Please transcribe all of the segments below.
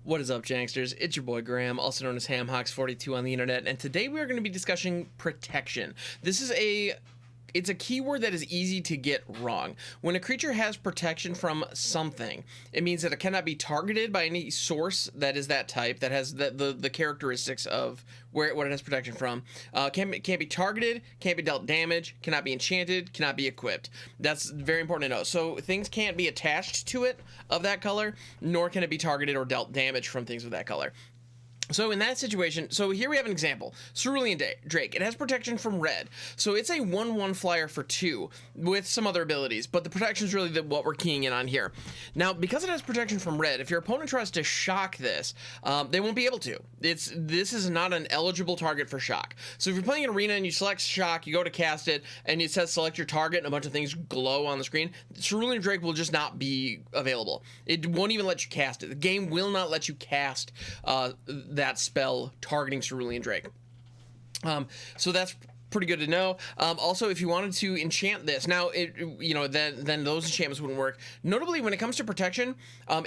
What is up, Janksters? It's your boy Graham, also known as HamHawks42 on the internet, and today we are going to be discussing protection. It's a keyword that is easy to get wrong. When a creature has protection from something, it means that it cannot be targeted by any source that is that type, that has the characteristics of what it has protection from. Can't be targeted, can't be dealt damage, cannot be enchanted, cannot be equipped. That's very important to know. So things can't be attached to it of that color, nor can it be targeted or dealt damage from things of that color. So in that situation, so here we have an example. Cerulean Drake. It has protection from red. So it's a 1/1 flyer for 2 with some other abilities, but the protection is really what we're keying in on here. Now, because it has protection from red, if your opponent tries to shock this, they won't be able to. This is not an eligible target for shock. So if you're playing an arena and you select shock, you go to cast it, and it says select your target, and a bunch of things glow on the screen, Cerulean Drake will just not be available. It won't even let you cast it. The game will not let you cast that spell targeting Cerulean Drake. So that's pretty good to know. Also, if you wanted to enchant this, now then those enchantments wouldn't work. Notably, when it comes to protection,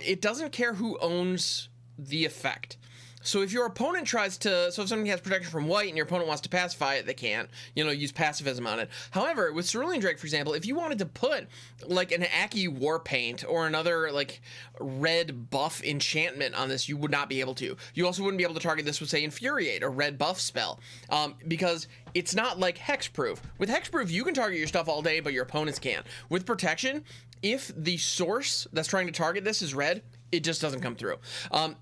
it doesn't care who owns the effect. So if your opponent tries to, so if something has protection from white and your opponent wants to pacify it, they can't, use pacifism on it. However, with Cerulean Drake, for example, if you wanted to put like an Aki Warpaint or another like red buff enchantment on this, you would not be able to. You also wouldn't be able to target this with, say, Infuriate, a red buff spell, because it's not like hexproof. With hexproof, you can target your stuff all day, but your opponents can't. With protection, if the source that's trying to target this is red, it just doesn't come through.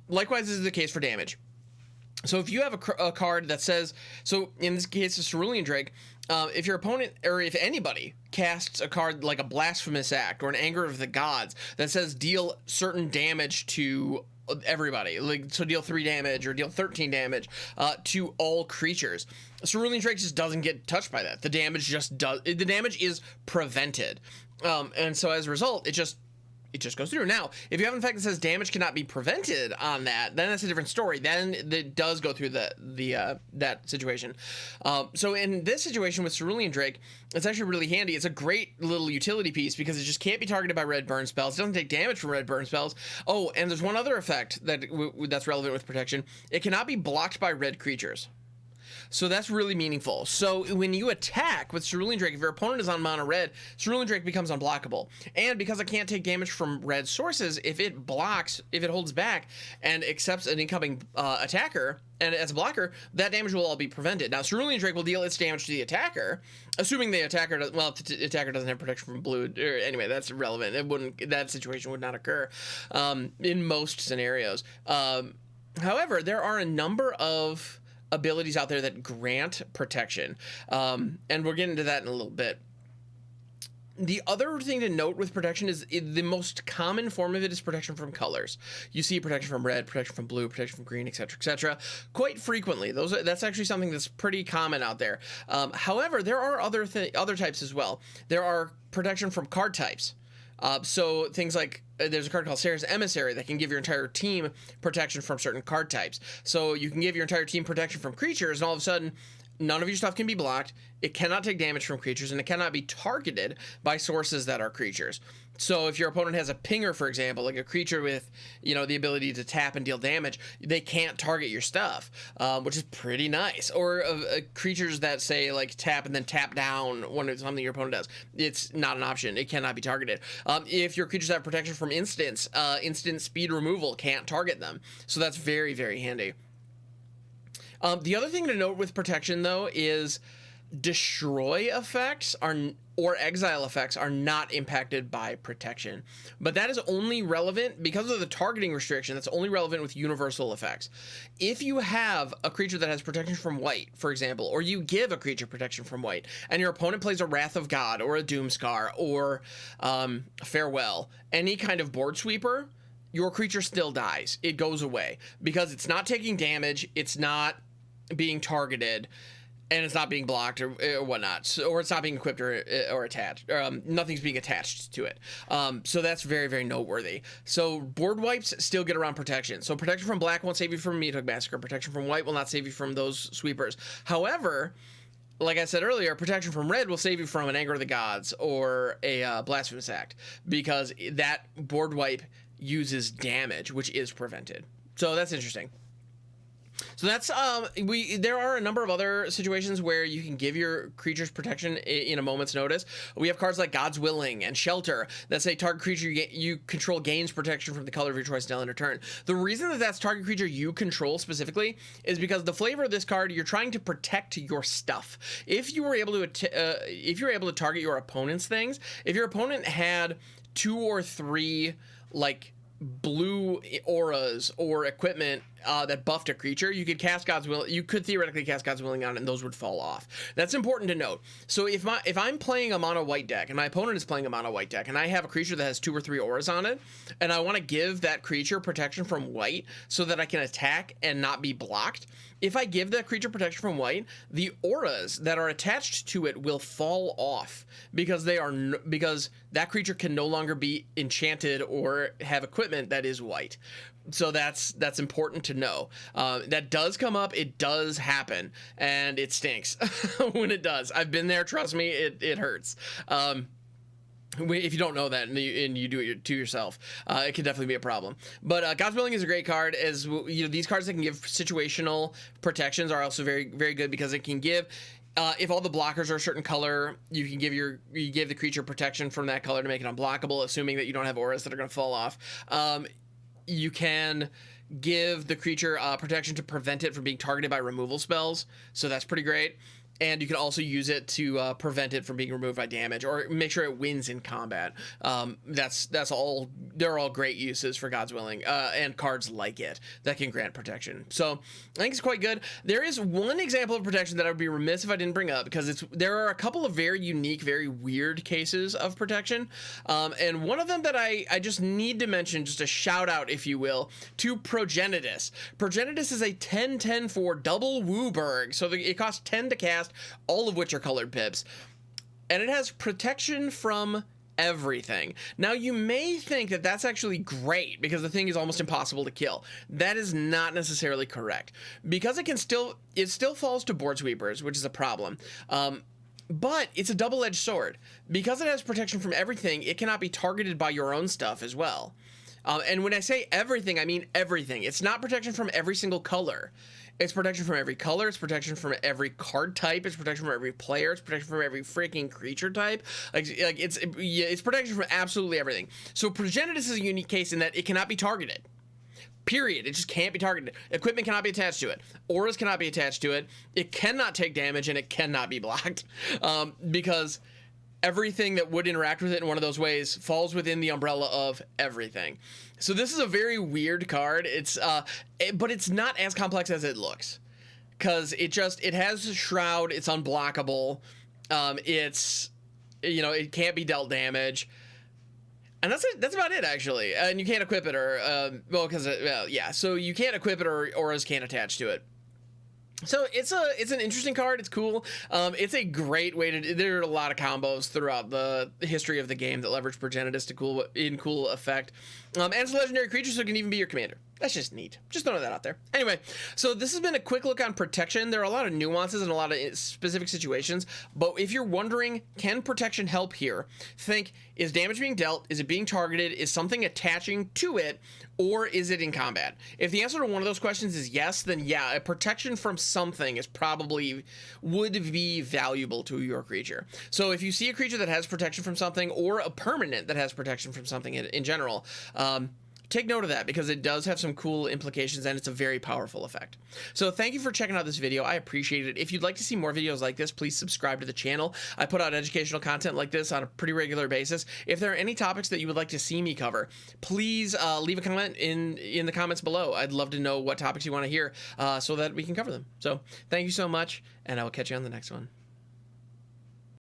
Likewise, this is the case for damage. So if you have a card that says, so in this case, it's Cerulean Drake, if your opponent, or if anybody casts a card like a Blasphemous Act or an Anger of the Gods that says deal certain damage to everybody, like so deal 3 damage or deal 13 damage to all creatures, Cerulean Drake just doesn't get touched by that. The damage is prevented, and so as a result, it just goes through. Now, if you have an effect that says damage cannot be prevented on that, then that's a different story. Then it does go through that situation. So in this situation with Cerulean Drake, it's actually really handy. It's a great little utility piece because it just can't be targeted by red burn spells. It doesn't take damage from red burn spells. Oh, and there's one other effect that's relevant with protection. It cannot be blocked by red creatures. So that's really meaningful. So when you attack with Cerulean Drake, if your opponent is on mono red, Cerulean Drake becomes unblockable. And because it can't take damage from red sources, if it holds back and accepts an incoming attacker, and as a blocker, that damage will all be prevented. Now, Cerulean Drake will deal its damage to the attacker, assuming the attacker doesn't have protection from blue. Anyway, that's irrelevant. That situation would not occur in most scenarios. However, there are a number of abilities out there that grant protection, and we'll get into that in a little bit. The other thing to note with protection is the most common form of it is protection from colors. You see protection from red, protection from blue, protection from green, etc., quite frequently. That's actually something that's pretty common out there. However, there are other types as well. There are protection from card types. So things like there's a card called Sarah's Emissary that can give your entire team protection from certain card types. So you can give your entire team protection from creatures, and all of a sudden, none of your stuff can be blocked. It cannot take damage from creatures, and it cannot be targeted by sources that are creatures. So if your opponent has a pinger, for example, like a creature with, the ability to tap and deal damage, they can't target your stuff, which is pretty nice. Or creatures that say like tap and then tap down something your opponent does. It's not an option. It cannot be targeted. If your creatures have protection from instant speed removal can't target them. So that's very, very handy. The other thing to note with protection, though, is destroy effects or exile effects are not impacted by protection. But that is only relevant because of the targeting restriction. That's only relevant with universal effects. If you have a creature that has protection from white, for example, or you give a creature protection from white, and your opponent plays a Wrath of God or a Doomscar or Farewell, any kind of board sweeper, your creature still dies. It goes away because it's not taking damage, it's not being targeted, and it's not being blocked or whatnot, or it's not being equipped or attached. Nothing's being attached to it. So that's very, very noteworthy. So board wipes still get around protection. So protection from black won't save you from Meat Hook Massacre. Protection from white will not save you from those sweepers. However, like I said earlier, protection from red will save you from an Anger of the Gods or a Blasphemous Act, because that board wipe uses damage, which is prevented. So that's interesting. So that's there are a number of other situations where you can give your creatures protection in a moment's notice. We have cards like God's Willing and Shelter that say target creature you control gains protection from the color of your choice until end of turn. The reason that that's target creature you control specifically is because the flavor of this card, you're trying to protect your stuff. If you were able to target your opponent's things, if your opponent had 2 or 3 like blue auras or equipment that buffed a creature, you could cast God's Will. You could theoretically cast God's Willing on it, and those would fall off. That's important to note. So if I'm playing a mono white deck and my opponent is playing a mono white deck, and I have a creature that has 2 or 3 auras on it, and I want to give that creature protection from white so that I can attack and not be blocked. If I give that creature protection from white, the auras that are attached to it will fall off because because that creature can no longer be enchanted or have equipment that is white. So that's important to know. That does come up. It does happen, and it stinks when it does. I've been there. Trust me, it hurts. If you don't know that and you do it to yourself, it can definitely be a problem. But God's Willing is a great card. As you know, these cards that can give situational protections are also very, very good because it can give. If all the blockers are a certain color, you can give the creature protection from that color to make it unblockable, assuming that you don't have auras that are going to fall off. You can give the creature protection to prevent it from being targeted by removal spells, so that's pretty great. And you can also use it to prevent it from being removed by damage or make sure it wins in combat. That's all. They're all great uses for God's Willing and cards like it that can grant protection. So I think it's quite good. There is one example of protection that I would be remiss if I didn't bring up because there are a couple of very unique, very weird cases of protection. And one of them that I just need to mention, just a shout out, if you will, to Progenitus. Progenitus is a 10/10 for double Wooburg. So it costs 10 to cast, all of which are colored pips, and it has protection from everything. Now you may think that that's actually great because the thing is almost impossible to kill. That is not necessarily correct because it still falls to board sweepers, which is a problem. But it's a double-edged sword. Because it has protection from everything, it cannot be targeted by your own stuff as well. And when I say everything, I mean everything. It's not protection from every single color. It's protection from every color. It's protection from every card type. It's protection from every player. It's protection from every freaking creature type. It's protection from absolutely everything. So Progenitus is a unique case in that it cannot be targeted. Period. It just can't be targeted. Equipment cannot be attached to it. Auras cannot be attached to it. It cannot take damage, and it cannot be blocked because everything that would interact with it in one of those ways falls within the umbrella of everything. So this is a very weird card. But it's not as complex as it looks, because it has Shroud. It's unblockable. It can't be dealt damage, and that's it. That's about it, actually. And you can't equip it so you can't equip it, or auras can't attach to it. So it's an interesting card. It's cool. It's a great way to. There are a lot of combos throughout the history of the game that leverage Progenitus to cool effect. And it's a legendary creature, so it can even be your commander. That's just neat. Just throwing that out there. Anyway, so this has been a quick look on protection. There are a lot of nuances and a lot of specific situations, but if you're wondering, can protection help here? Think, is damage being dealt? Is it being targeted? Is something attaching to it? Or is it in combat? If the answer to one of those questions is yes, then yeah, a protection from something would be valuable to your creature. So if you see a creature that has protection from something, or a permanent that has protection from something in general, take note of that because it does have some cool implications and it's a very powerful effect. So thank you for checking out this video. I appreciate it. If you'd like to see more videos like this, please subscribe to the channel. I put out educational content like this on a pretty regular basis. If there are any topics that you would like to see me cover, please leave a comment in the comments below. I'd love to know what topics you want to hear so that we can cover them. So thank you so much, and I will catch you on the next one.